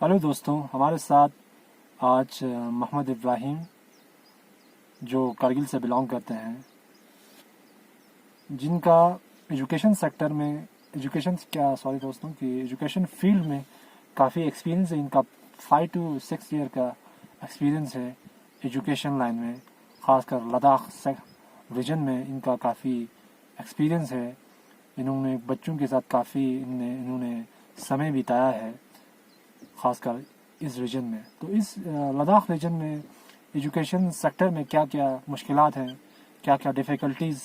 Hello दोस्तों, हमारे साथ आज मोहम्मद इब्राहिम जो कारगिल से बिलोंग करते हैं, जिनका एजुकेशन सेक्टर में एजुकेशन फील्ड में काफ़ी एक्सपीरियंस है। इनका 5 to 6 ईयर का एक्सपीरियंस है एजुकेशन लाइन में, ख़ासकर लद्दाख रीजन में इनका काफ़ी एक्सपीरियंस है। इन्होंने बच्चों के साथ काफ़ी इन्होंने समय बिताया है, ख़ासकर इस रीजन में। तो इस लद्दाख रीजन में एजुकेशन सेक्टर में क्या क्या मुश्किलात हैं, क्या क्या डिफ़िकल्टीज़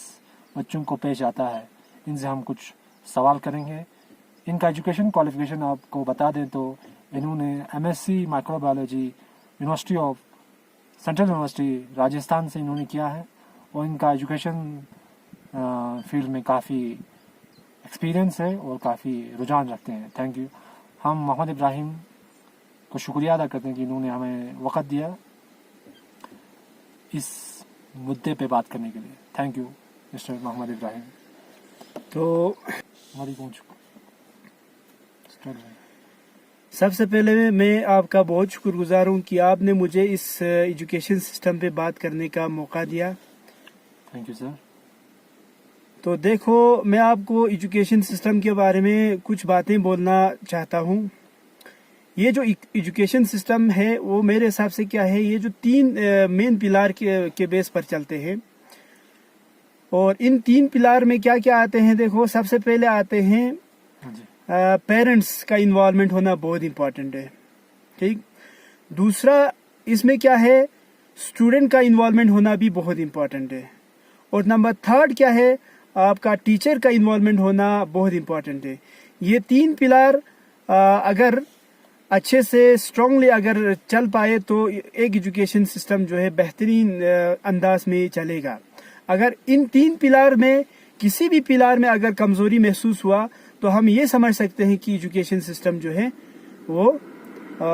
बच्चों को पेश आता है, इनसे हम कुछ सवाल करेंगे। इनका एजुकेशन क्वालिफ़िकेशन आपको बता दें तो इन्होंने MSc microbiology central university Rajasthan से इन्होंने किया है और इनका एजुकेशन फील्ड में काफ़ी एक्सपीरियंस है और काफ़ी रुझान रखते हैं। Thank you. हम मोहम्मद इब्राहिम को शुक्रिया अदा करते हैं कि इन्होंने हमें वक़्त दिया इस मुद्दे पे बात करने के लिए। Thank you mister Mohammed Ibrahim. तो हमारी पहुँच सबसे पहले मैं आपका बहुत शुक्रगुजार हूँ कि आपने मुझे इस एजुकेशन सिस्टम पे बात करने का मौका दिया। Thank you sir. तो देखो, मैं आपको एजुकेशन सिस्टम के बारे में कुछ बातें बोलना चाहता हूँ। ये जो एजुकेशन सिस्टम है वो मेरे हिसाब से क्या है, ये जो 3 मेन पिलार के बेस पर चलते हैं। और इन 3 पिलार में क्या क्या आते हैं, देखो सबसे पहले आते हैं पेरेंट्स का इन्वॉल्वमेंट होना बहुत इम्पोर्टेंट है, ठीक। दूसरा इसमें क्या है, स्टूडेंट का इन्वॉल्वमेंट होना भी बहुत इम्पोर्टेंट है। और नंबर 3 क्या है, आपका टीचर का इन्वॉल्वमेंट होना बहुत इम्पोर्टेंट है। ये 3 पिलार अगर अच्छे से स्ट्रांगली अगर चल पाए तो एक एजुकेशन सिस्टम जो है बेहतरीन अंदाज में चलेगा। अगर इन 3 पिलार में किसी भी पिलार में अगर कमजोरी महसूस हुआ तो हम ये समझ सकते हैं कि एजुकेशन सिस्टम जो है वो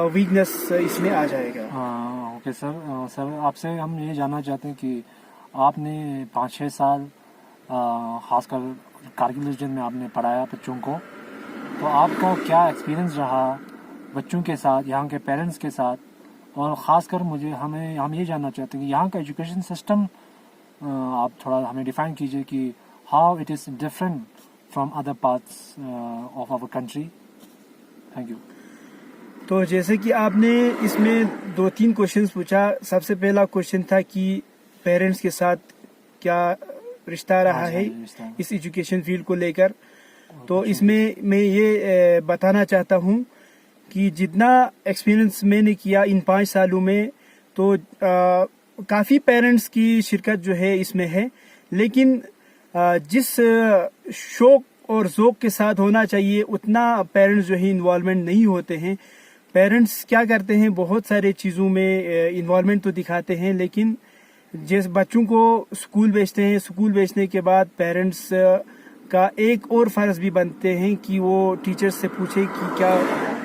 वीकनेस इसमें आ जाएगा। हाँ, ओके सर। सर आपसे हम ये जानना चाहते हैं कि आपने 5-6 साल खासकर कारगिल रीजन में आपने पढ़ाया बच्चों को, तो आपका क्या एक्सपीरियंस रहा बच्चों के साथ, यहाँ के पेरेंट्स के साथ, और ख़ासकर हम ये जानना चाहते हैं कि यहाँ का एजुकेशन सिस्टम आप थोड़ा हमें डिफ़ाइन कीजिए कि how it is different from other parts of our country. Thank you. तो जैसे कि आपने इसमें 2-3 क्वेश्चंस पूछा। सबसे पहला क्वेश्चन था कि पेरेंट्स के साथ क्या रिश्ता रहा है इस एजुकेशन फील्ड को लेकर। तो इसमें मैं ये बताना चाहता हूँ कि जितना एक्सपीरियंस मैंने किया इन 5 सालों में, तो काफ़ी पेरेंट्स की शिरकत जो है इसमें है, लेकिन जिस शौक और ज़ौक़ के साथ होना चाहिए उतना पेरेंट्स जो है इन्वॉल्वमेंट नहीं होते हैं। पेरेंट्स क्या करते हैं, बहुत सारे चीज़ों में इन्वॉल्वमेंट तो दिखाते हैं, लेकिन जिस बच्चों को स्कूल भेजते हैं, स्कूल भेजने के बाद पेरेंट्स का एक और फ़र्ज़ भी बनते हैं कि वो टीचर्स से पूछे कि क्या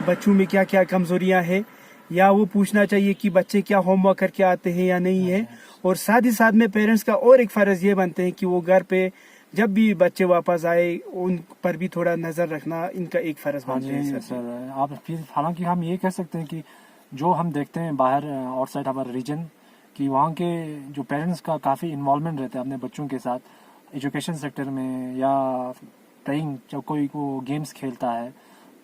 बच्चों में क्या क्या कमज़ोरियाँ हैं, या वो पूछना चाहिए कि बच्चे क्या होमवर्क करके आते हैं या नहीं है। और साथ ही साथ में पेरेंट्स का और एक फ़र्ज़ ये बनते हैं कि वो घर पे जब भी बच्चे वापस आए उन पर भी थोड़ा नज़र रखना इनका एक फ़र्ज़ बनता है। सर आप फिर हालांकि हम ये कह सकते हैं कि जो हम देखते हैं बाहर आउटसाइड हमारे रीजन कि वहाँ के जो पेरेंट्स का काफ़ी इन्वॉल्वमेंट रहता है अपने बच्चों के साथ एजुकेशन सेक्टर में, या प्लेइंग जब कोई को गेम्स खेलता है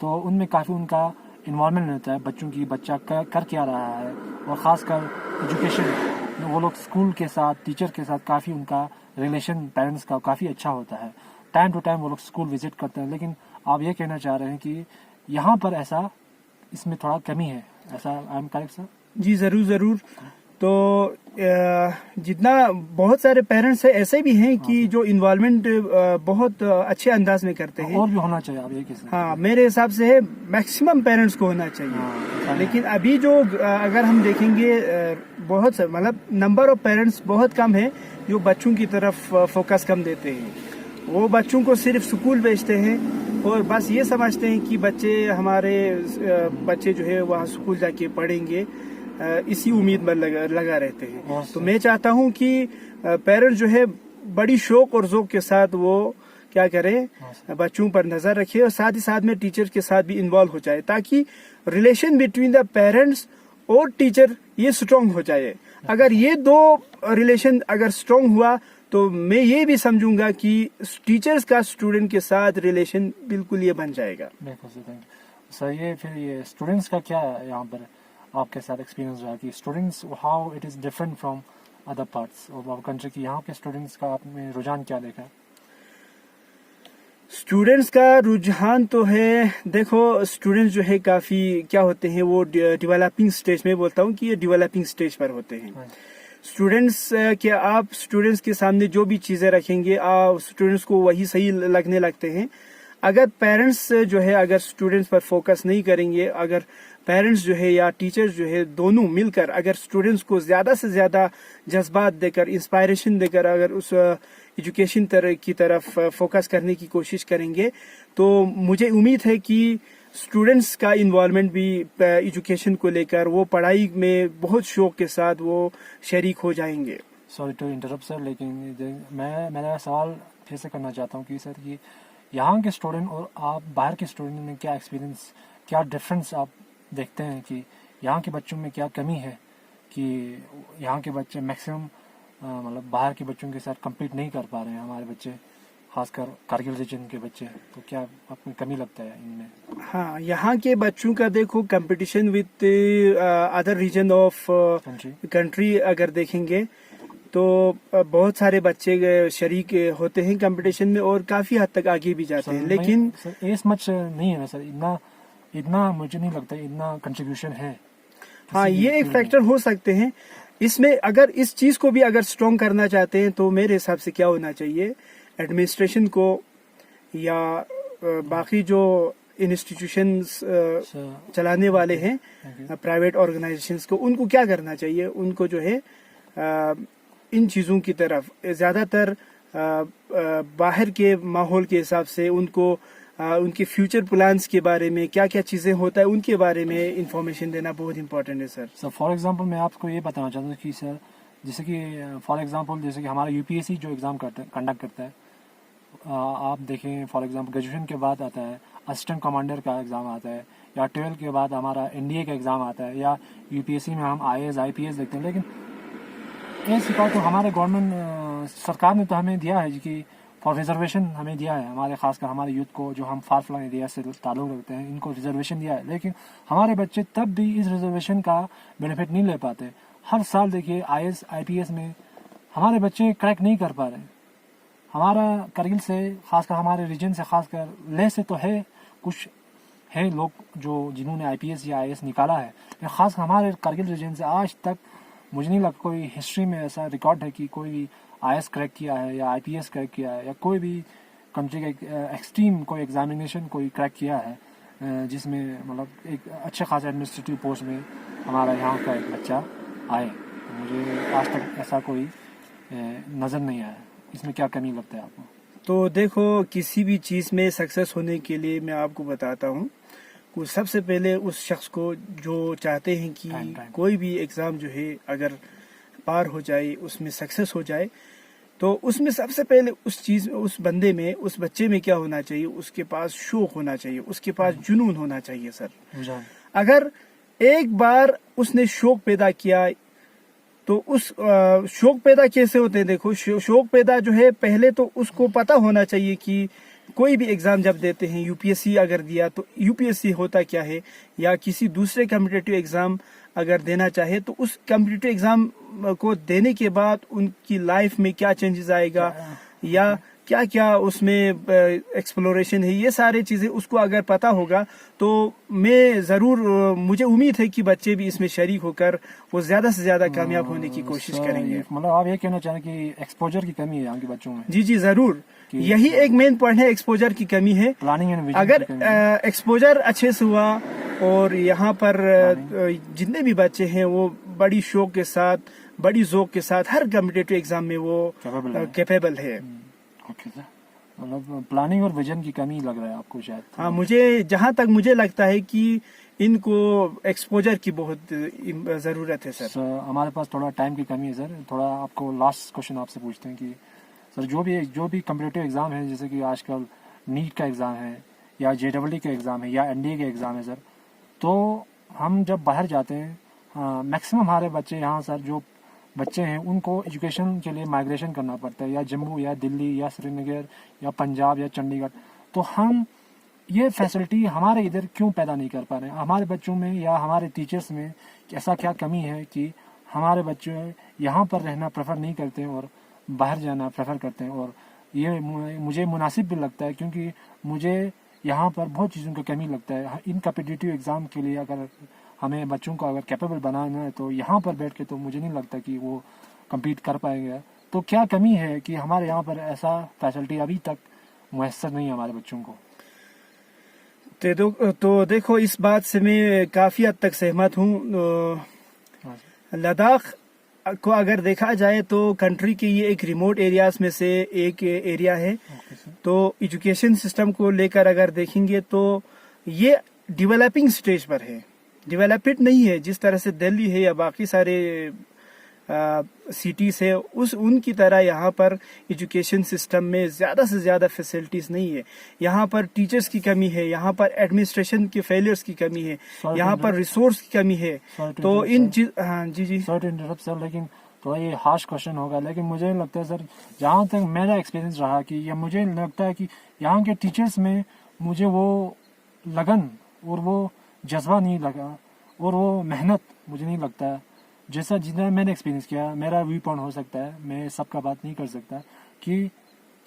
तो उनमें काफ़ी उनका इन्वॉल्वमेंट रहता है बच्चों की, बच्चा कर क्या रहा है। और ख़ासकर एजुकेशन वो लोग स्कूल के साथ, टीचर के साथ काफ़ी उनका रिलेशन पेरेंट्स का काफ़ी अच्छा होता है। टाइम टू टाइम वो लोग स्कूल विजिट करते हैं। लेकिन आप ये कहना चाह रहे हैं कि यहाँ पर ऐसा इसमें थोड़ा कमी है, ऐसा आई एम करेक्ट सर? जी ज़रूर। तो जितना बहुत सारे पेरेंट्स ऐसे भी हैं कि जो इन्वॉल्वमेंट बहुत अच्छे अंदाज में करते हैं, और भी होना चाहिए। आप ये कैसे? हाँ, मेरे हिसाब से है मैक्सिमम पेरेंट्स को होना चाहिए। लेकिन अभी जो अगर हम देखेंगे बहुत मतलब नंबर ऑफ पेरेंट्स बहुत कम है जो बच्चों की तरफ फोकस कम देते हैं। वो बच्चों को सिर्फ स्कूल भेजते हैं और बस ये समझते हैं कि हमारे बच्चे जो है वहाँ स्कूल जाके पढ़ेंगे, इसी उम्मीद में लगा रहते हैं। तो मैं चाहता हूँ कि पेरेंट्स जो है बड़ी शौक और ज़ौक़ के साथ वो क्या करे, बच्चों पर नजर रखे और साथ ही साथ में टीचर के साथ भी इन्वॉल्व हो जाए, ताकि रिलेशन बिटवीन द पेरेंट्स और टीचर ये स्ट्रांग हो जाए। अगर ये दो रिलेशन अगर स्ट्रांग हुआ तो मैं ये भी समझूंगा कि टीचर्स का स्टूडेंट के साथ रिलेशन बिल्कुल ये बन जाएगा। बिल्कुल सर, ये फिर ये स्टूडेंट्स का क्या यहाँ पर आपके साथ एक्सपीरियंस रहा कि students how it is different from other parts of our country की यहाँ के स्टूडेंट्स का आपने रुझान क्या देखा? स्टूडेंट्स का रुझान तो है, देखो स्टूडेंट्स जो है काफी क्या होते हैं वो डेवलपिंग स्टेज में, बोलता हूँ कि ये डेवलपिंग स्टेज पर होते हैं स्टूडेंट्स के। आप स्टूडेंट्स के सामने जो भी चीजें रखेंगे स्टूडेंट्स को वही सही लगने लगते हैं। अगर पेरेंट्स जो है अगर स्टूडेंट्स पर फोकस नहीं करेंगे, अगर पेरेंट्स जो है या टीचर्स जो है दोनों मिलकर अगर स्टूडेंट्स को ज्यादा से ज्यादा जज्बात देकर, इंस्पायरेशन देकर अगर उस एजुकेशन की तरफ फोकस करने की कोशिश करेंगे, तो मुझे उम्मीद है कि स्टूडेंट्स का इन्वॉल्वमेंट भी एजुकेशन को लेकर वो पढ़ाई में बहुत शौक के साथ वो शरीक हो जाएंगे। सॉरी टू इंटरप्ट सर, लेकिन मेरा सवाल फिर से करना चाहता हूँ कि सर कि यहाँ के स्टूडेंट और आप बाहर के स्टूडेंट में क्या एक्सपीरियंस, क्या डिफरेंस आप देखते हैं कि यहाँ के बच्चों में क्या कमी है कि यहाँ के बच्चे मैक्सिमम मतलब बाहर के बच्चों के साथ कम्पीट नहीं कर पा रहे हैं हमारे बच्चे, खासकर कारगिल रीजन के बच्चे, तो क्या आपको कमी लगता है इनमें? हाँ, यहाँ के बच्चों का देखो competition with other region of country अगर देखेंगे तो बहुत सारे बच्चे शरीक होते हैं कंपटीशन में और काफी हद तक आगे भी जाते हैं, लेकिन इस मच नहीं है ना सर, इतना मुझे नहीं लगता इतना कंट्रीब्यूशन है। हाँ, ये एक फैक्टर हो सकते हैं इसमें। अगर इस चीज को भी अगर स्ट्रॉन्ग करना चाहते हैं तो मेरे हिसाब से क्या होना चाहिए, एडमिनिस्ट्रेशन को या बाकी जो इंस्टीट्यूशंस चलाने वाले हैं प्राइवेट ऑर्गेनाइजेशंस को, उनको क्या करना चाहिए, उनको जो है इन चीजों की तरफ ज्यादातर बाहर के माहौल के हिसाब से उनको उनके फ्यूचर प्लान्स के बारे में क्या क्या चीजें होता है उनके बारे में इंफॉर्मेशन देना बहुत इंपॉर्टेंट है सर। सर फॉर एग्जांपल मैं आपको ये बताना चाहता हूँ कि सर जैसे कि फॉर एग्जांपल जैसे कि हमारा यूपीएससी जो एग्ज़ाम कंडक्ट करता है, आप देखें फॉर एग्जांपल ग्रेजुएशन के बाद आता है असिस्टेंट कमांडर का एग्ज़ाम आता है, या 12 के बाद हमारा एनडीए का एग्ज़ाम आता है, या यूपीएससी में हम आईएएस आईपीएस देखते हैं। लेकिन ये सिखा तो हमारे गवर्नमेंट सरकार ने तो हमें दिया है कि फॉर रिजर्वेशन हमें दिया है, हमारे खासकर हमारे यूथ को जो हम फार फ्लंग एरिया से ताल्लुक़ रखते हैं इनको रिजर्वेशन दिया है, लेकिन हमारे बच्चे तब भी इस रिजर्वेशन का बेनिफिट नहीं ले पाते। हर साल देखिए आईएएस आईपीएस में हमारे बच्चे क्रैक नहीं कर पा रहे। हमारा करगिल से खासकर हमारे रीजन से खासकर लेह से तो है कुछ है लोग जो जिन्होंने आईपीएस या आईएएस निकाला है, लेकिन खासकर हमारे करगिल रीजन से आज तक मुझे नहीं लगता कोई हिस्ट्री में ऐसा रिकॉर्ड है कि कोई भी आईएएस क्रैक किया है या आईपीएस क्रैक किया है या कोई भी कंट्री का एक्सट्रीम कोई एग्जामिनेशन कोई क्रैक किया है जिसमें मतलब एक अच्छे खासा एडमिनिस्ट्रेटिव पोस्ट में हमारा यहाँ का एक बच्चा आए। मुझे आज तक ऐसा कोई नज़र नहीं आया। इसमें क्या कमी लगता है आपको? तो देखो किसी भी चीज़ में सक्सेस होने के लिए मैं आपको बताता हूँ कि सबसे पहले उस शख्स को जो चाहते हैं कि कोई भी एग्ज़ाम जो है अगर पार हो जाए उसमें सक्सेस हो जाए, तो उसमें सबसे पहले उस बंदे में उस बच्चे में क्या होना चाहिए, उसके पास शौक होना चाहिए, उसके पास जुनून होना चाहिए सर। अगर एक बार उसने शौक पैदा किया तो उस शौक पैदा कैसे होते हैं, देखो शौक पैदा जो है पहले तो उसको पता होना चाहिए कि कोई भी एग्जाम जब देते हैं, यूपीएससी अगर दिया तो यूपीएससी होता क्या है, या किसी दूसरे कॉम्पिटिटिव एग्जाम अगर देना चाहे तो उस कॉम्पिटिटिव एग्जाम को देने के बाद उनकी लाइफ में क्या चेंजेस आएगा या क्या क्या उसमें एक्सप्लोरेशन है, ये सारी चीजें उसको अगर पता होगा तो मैं जरूर मुझे उम्मीद है कि बच्चे भी इसमें शरीक होकर वो ज्यादा से ज्यादा कामयाब होने की कोशिश करेंगे। मतलब आप ये कहना चाह रहे हैं कि एक्सपोजर की कमी है यहाँ के बच्चों में? जी जरूर, यही एक मेन पॉइंट है, एक्सपोजर की कमी है। प्लानिंग एंड विजन अगर एक्सपोजर अच्छे से हुआ और यहाँ पर जितने भी बच्चे हैं वो बड़ी शौक के साथ, बड़ी ज़ौक के साथ हर कॉम्पिटिटिव एग्जाम में वो कैपेबल है। ओके सर, मतलब प्लानिंग और विजन की कमी लग रहा है आपको शायद? हाँ, मुझे जहाँ तक मुझे लगता है कि इनको एक्सपोजर की बहुत जरूरत है सर। हमारे पास थोड़ा टाइम की कमी है सर, थोड़ा आपको लास्ट क्वेश्चन आपसे पूछते हैं कि सर जो भी कम्पिटिटिव एग्ज़ाम है, जैसे कि आजकल नीट का एग्ज़ाम है या JEE का एग्ज़ाम है या NDA का एग्ज़ाम है सर, तो हम जब बाहर जाते हैं मैक्सिमम हमारे बच्चे यहाँ सर जो बच्चे हैं उनको एजुकेशन के लिए माइग्रेशन करना पड़ता है, या जम्मू या दिल्ली या श्रीनगर या पंजाब या चंडीगढ़। तो हम ये फैसिलिटी हमारे इधर क्यों पैदा नहीं कर पा रहे हैं? हमारे बच्चों में या हमारे टीचर्स में ऐसा क्या कमी है कि हमारे बच्चे यहाँ पर रहना प्रेफर नहीं करते हैं और बाहर जाना प्रेफर करते हैं? और ये मुझे मुनासिब भी लगता है, क्योंकि मुझे यहाँ पर बहुत चीज़ों की कमी लगता है। इन कम्पिटिटिव एग्ज़ाम के लिए अगर हमें बच्चों को अगर कैपेबल बनाना है तो यहाँ पर बैठ के तो मुझे नहीं लगता कि वो कम्पीट कर पाएंगे। तो क्या कमी है कि हमारे यहाँ पर ऐसा फैसिलिटी अभी तक मुयस्सर नहीं है हमारे बच्चों को? तो देखो, इस बात से मैं काफ़ी हद तक सहमत हूँ। लद्दाख को अगर देखा जाए तो कंट्री के ये एक रिमोट एरियाज में से एक एरिया है। तो एजुकेशन सिस्टम को लेकर अगर देखेंगे तो ये डेवलपिंग स्टेज पर है, डेवलप्ड नहीं है। जिस तरह से दिल्ली है या बाकी सारे सिटीज है, उनकी तरह यहाँ पर एजुकेशन सिस्टम में ज़्यादा से ज़्यादा फैसिलिटीज़ नहीं है। यहाँ पर टीचर्स की कमी है, यहाँ पर एडमिनिस्ट्रेशन के फेलियर्स की कमी है, यहाँ पर रिसोर्स की कमी है। तो इन हाँ जी सॉरी टू इंटरप्ट सर, लेकिन तो ये हार्श क्वेश्चन होगा, लेकिन मुझे लगता है सर, जहाँ तक मेरा एक्सपीरियंस रहा कि या मुझे लगता है कि यहाँ के टीचर्स में मुझे वो लगन और वो जज्बा नहीं लगा और वो मेहनत मुझे नहीं लगता है। जैसा जितना मैंने एक्सपीरियंस किया, मेरा व्यू पॉइंट हो सकता है, मैं सबका बात नहीं कर सकता, कि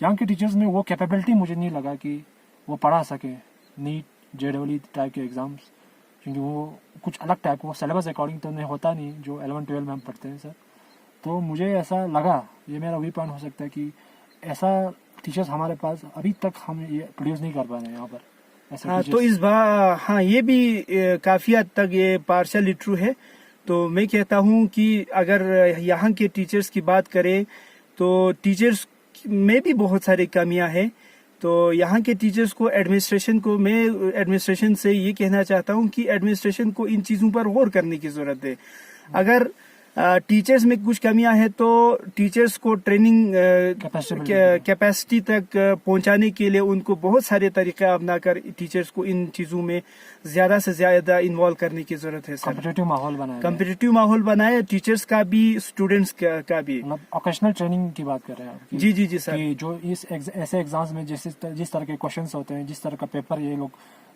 यहाँ के टीचर्स में वो कैपेबिलिटी मुझे नहीं लगा कि वो पढ़ा सके नीट JEE टाइप के एग्ज़ाम्स, क्योंकि वो कुछ अलग टाइप का सिलेबस अकॉर्डिंग तो नहीं होता नहीं जो 11-12 में हम पढ़ते हैं सर। तो मुझे ऐसा लगा, ये मेरा व्यू पॉइंट हो सकता है कि ऐसा टीचर्स हमारे पास अभी तक हम ये प्रोड्यूस नहीं कर पा रहे हैं यहाँ पर। हाँ, तो इस बार हाँ, ये भी काफ़ी हद तक ये पार्शियली ट्रू है। तो मैं कहता हूँ कि अगर यहाँ के टीचर्स की बात करें तो टीचर्स में भी बहुत सारी कमियां हैं। तो यहाँ के टीचर्स को मैं एडमिनिस्ट्रेशन से ये कहना चाहता हूँ कि एडमिनिस्ट्रेशन को इन चीज़ों पर गौर करने की ज़रूरत है। अगर टीचर्स में कुछ कमियां हैं तो टीचर्स को ट्रेनिंग कैपेसिटी तक पहुंचाने के लिए उनको बहुत सारे तरीके अपनाकर टीचर्स को इन चीज़ों में ज़्यादा से ज़्यादा इन्वॉल्व करने की ज़रूरत है। कम्पिटिटिव माहौल बनाए टीचर्स का भी, स्टूडेंट्स का भी। ओकेशनल ट्रेनिंग की बात कर रहे हैं जी सर, कि जो ऐसे एग्जाम्स में जिस तरह के क्वेश्चंस होते हैं, जिस तरह का पेपर ये लोग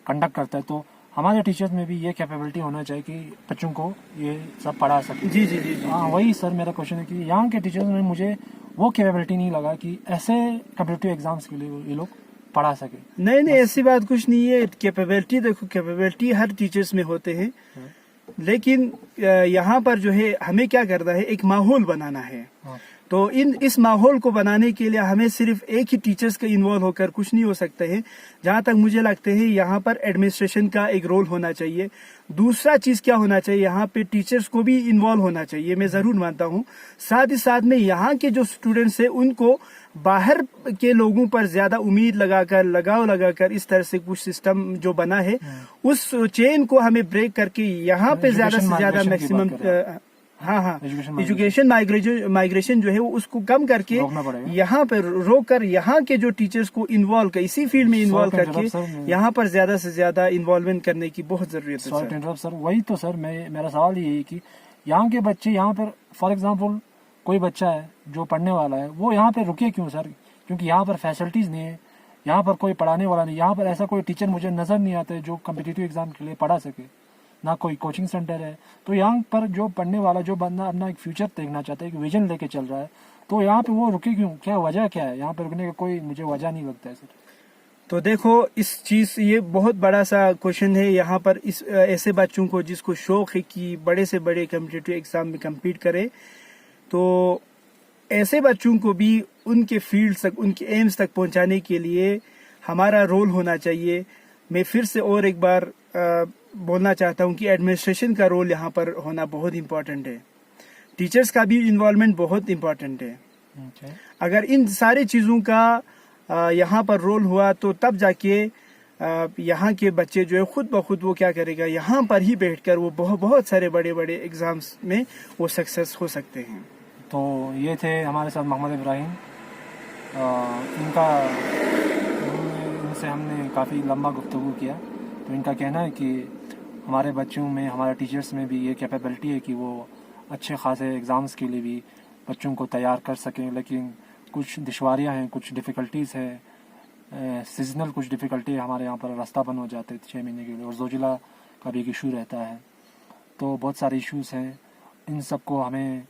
कंडक्ट करते हैं, तो हमारे टीचर्स में भी ये कैपेबिलिटी होना चाहिए कि बच्चों को ये सब पढ़ा सके। जी हाँ, वही सर मेरा क्वेश्चन है कि यहाँ के टीचर्स में मुझे वो कैपेबिलिटी नहीं लगा कि ऐसे कम्पिटिटिव एग्जाम्स के लिए ये लोग पढ़ा सके। नहीं, ऐसी बात कुछ नहीं है। कैपेबिलिटी देखो, कैपेबिलिटी हर टीचर्स में होते हैं, लेकिन यहाँ पर जो है हमें क्या करना है, एक माहौल बनाना है। तो इस माहौल को बनाने के लिए हमें सिर्फ एक ही टीचर्स का इन्वॉल्व होकर कुछ नहीं हो सकता है। जहाँ तक मुझे लगता है यहाँ पर एडमिनिस्ट्रेशन का एक रोल होना चाहिए। दूसरा चीज क्या होना चाहिए, यहाँ पे टीचर्स को भी इन्वॉल्व होना चाहिए, मैं जरूर मानता हूँ। साथ ही साथ में यहाँ के जो स्टूडेंट्स हैं उनको बाहर के लोगों पर ज्यादा उम्मीद लगाव लगाकर इस तरह से कुछ सिस्टम जो बना है उस चेन को हमें ब्रेक करके यहाँ पे ज्यादा से ज्यादा मैक्सिमम हाँ एजुकेशन माइग्रेशन जो है वो उसको कम करके यहाँ पर रोक कर यहाँ के जो टीचर्स को इन्वॉल्व कर इसी फील्ड में इन्वॉल्व करके यहाँ पर ज्यादा से ज्यादा इन्वॉल्वमेंट करने की बहुत जरूरत है। सर वही तो सर मेरा सवाल ये है कि यहाँ के बच्चे यहाँ पर फॉर एग्जाम्पल कोई बच्चा है जो पढ़ने वाला है वो यहाँ पर रुके क्यों सर? क्योंकि यहाँ पर फैसिलिटीज नहीं है, यहाँ पर कोई पढ़ाने वाला नहीं, यहाँ पर ऐसा कोई टीचर मुझे नजर नहीं आता है जो कम्पिटिटिव एग्जाम के लिए पढ़ा सके, ना कोई कोचिंग सेंटर है। तो यहाँ पर जो पढ़ने वाला जो बंदा अपना एक फ्यूचर देखना चाहता है, एक विजन लेके चल रहा है, तो यहाँ पे वो रुके क्यों? क्या वजह क्या है? यहाँ पे रुकने का कोई मुझे वजह नहीं लगता है सर। तो देखो इस चीज ये बहुत बड़ा सा क्वेश्चन है यहाँ पर। इस ऐसे बच्चों को जिसको शौक है कि बड़े से बड़े कम्पिटिटिव एग्जाम में कम्पीट करे, तो ऐसे बच्चों को भी उनके फील्ड तक, उनके एम्स तक पहुँचाने के लिए हमारा रोल होना चाहिए। मैं फिर से और एक बार बोलना चाहता हूं कि एडमिनिस्ट्रेशन का रोल यहाँ पर होना बहुत इम्पोर्टेंट है, टीचर्स का भी इन्वॉल्वमेंट बहुत इम्पोर्टेंट है। अगर इन सारी चीज़ों का यहाँ पर रोल हुआ तो तब जाके यहाँ के बच्चे जो है खुद ब खुद वो क्या करेगा, यहाँ पर ही बैठकर वो बहुत सारे बड़े बड़े एग्जाम्स में वो सक्सेस हो सकते हैं। तो ये थे हमारे साथ मोहम्मद इब्राहिम, इनसे हमने काफ़ी लंबा गुफ्तगू किया। तो इनका कहना है कि हमारे बच्चों में, हमारे टीचर्स में भी ये कैपेबिलिटी है कि वो अच्छे खासे एग्ज़ाम्स के लिए भी बच्चों को तैयार कर सकें, लेकिन कुछ दुश्वारियाँ हैं, कुछ डिफ़िकल्टीज़ है, सीजनल कुछ डिफ़िकल्टी हमारे यहाँ पर रास्ता बंद हो जाते 6 महीने के लिए, और ज़ोजिला का भी एक इशू रहता है। तो बहुत सारे इश्यूज़ हैं, इन सब को हमें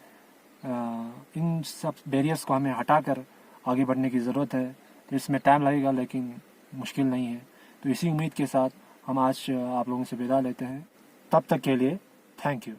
इन सब बैरियर्स को हमें हटाकर आगे बढ़ने की ज़रूरत है। तो इसमें टाइम लगेगा, लेकिन मुश्किल नहीं है। तो इसी उम्मीद के साथ हम आज आप लोगों से विदा लेते हैं। तब तक के लिए थैंक यू।